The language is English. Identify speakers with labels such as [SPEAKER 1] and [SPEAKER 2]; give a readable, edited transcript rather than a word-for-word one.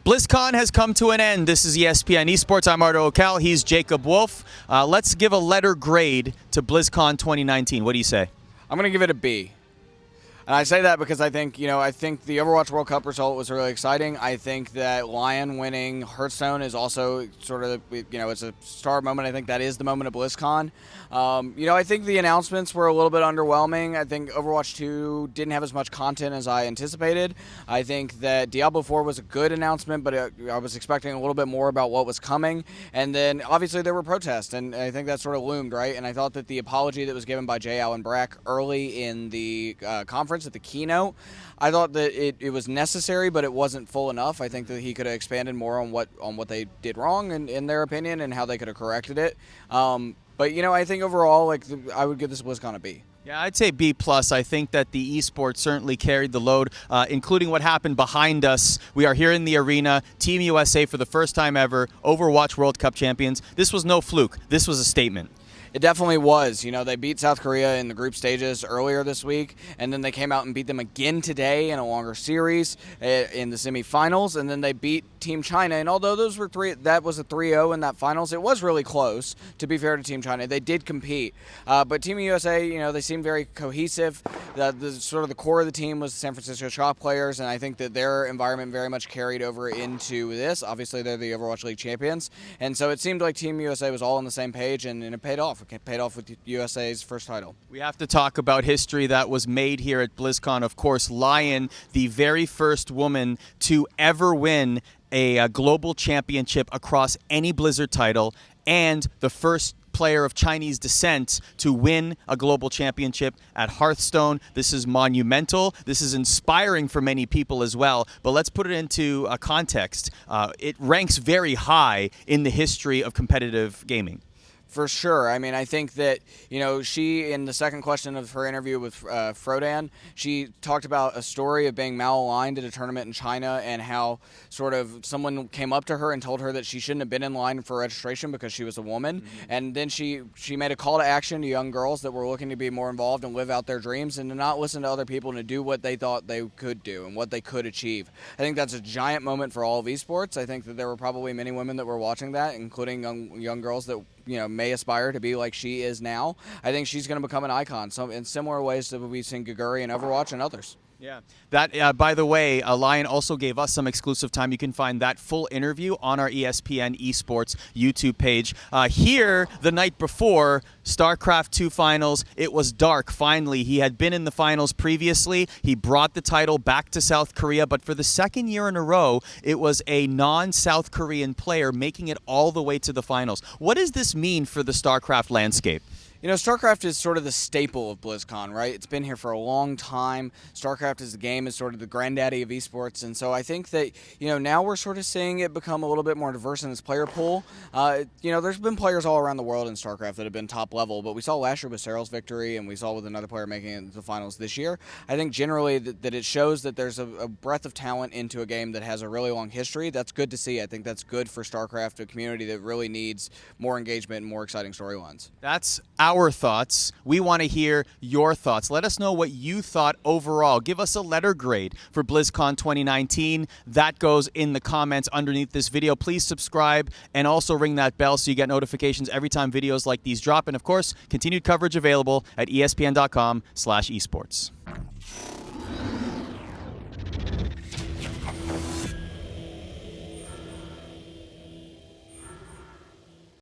[SPEAKER 1] Blizzcon has come to an end. This is ESPN Esports. I'm Arda Ocal. He's Jacob Wolf. Let's give a letter grade to Blizzcon 2019. What do you say?
[SPEAKER 2] I'm going to give it a B. And I say that because I think the Overwatch World Cup result was really exciting. I think that Liooon winning Hearthstone is also sort of, it's a star moment. I think that is the moment of BlizzCon. I think the announcements were a little bit underwhelming. I think Overwatch 2 didn't have as much content as I anticipated. I think that Diablo 4 was a good announcement, but I was expecting a little bit more about what was coming. And then, obviously, there were protests, and I think that sort of loomed, right? And I thought that the apology that was given by J. Allen Brack early in the conference at the keynote, I thought that it was necessary, but it wasn't full enough. I think that he could have expanded more on what they did wrong in their opinion and how they could have corrected it. But I think overall, I would give this BlizzCon a B.
[SPEAKER 1] Yeah, I'd say B+. I think that the esports certainly carried the load, including what happened behind us. We are here in the arena. Team USA, for the first time ever, Overwatch World Cup champions. This was no fluke. This was a statement.
[SPEAKER 2] It definitely was. They beat South Korea in the group stages earlier this week, and then they came out and beat them again today in a longer series in the semifinals, and then they beat Team China. And although that was a 3-0 in that finals, it was really close, to be fair to Team China. They did compete. But Team USA, they seemed very cohesive. The core of the team was the San Francisco Shock players, and I think that their environment very much carried over into this. Obviously, they're the Overwatch League champions, and so it seemed like Team USA was all on the same page, and it paid off. It paid off with USA's first title.
[SPEAKER 1] We have to talk about history that was made here at BlizzCon. Of course, Liooon, the very first woman to ever win a global championship across any Blizzard title, and the first player of Chinese descent to win a global championship at Hearthstone. This is monumental. This is inspiring for many people as well. But let's put it into a context. It ranks very high in the history of competitive gaming.
[SPEAKER 2] For sure. I mean, I think that, she, in the second question of her interview with Frodan, she talked about a story of being malaligned at a tournament in China and how sort of someone came up to her and told her that she shouldn't have been in line for registration because she was a woman. Mm-hmm. And then she made a call to action to young girls that were looking to be more involved and live out their dreams and to not listen to other people and to do what they thought they could do and what they could achieve. I think that's a giant moment for all of esports. I think that there were probably many women that were watching that, including young girls that may aspire to be like she is now. I think she's going to become an icon. So in similar ways that we've seen Gaguri in Overwatch and others.
[SPEAKER 1] Yeah. That, by the way, Liooon also gave us some exclusive time. You can find that full interview on our ESPN Esports YouTube page. Here, the night before, Starcraft 2 finals, it was dark, finally. He had been in the finals previously. He brought the title back to South Korea, but for the second year in a row, it was a non-South Korean player making it all the way to the finals. What does this mean for the Starcraft landscape?
[SPEAKER 2] Starcraft is sort of the staple of BlizzCon, right? It's been here for a long time. Starcraft as a game is sort of the granddaddy of esports, and so I think that, now we're sort of seeing it become a little bit more diverse in its player pool. There's been players all around the world in Starcraft that have been top level, but we saw last year with Cyril's victory, and we saw with another player making it into the finals this year. I think generally that it shows that there's a breadth of talent into a game that has a really long history. That's good to see. I think that's good for Starcraft, a community that really needs more engagement and more exciting storylines.
[SPEAKER 1] That's our thoughts. We want to hear your thoughts. Let us know what you thought overall. Give us a letter grade for BlizzCon 2019. That goes in the comments underneath this video. Please subscribe and also ring that bell so you get notifications every time videos like these drop. And of course, continued coverage available at espn.com/esports.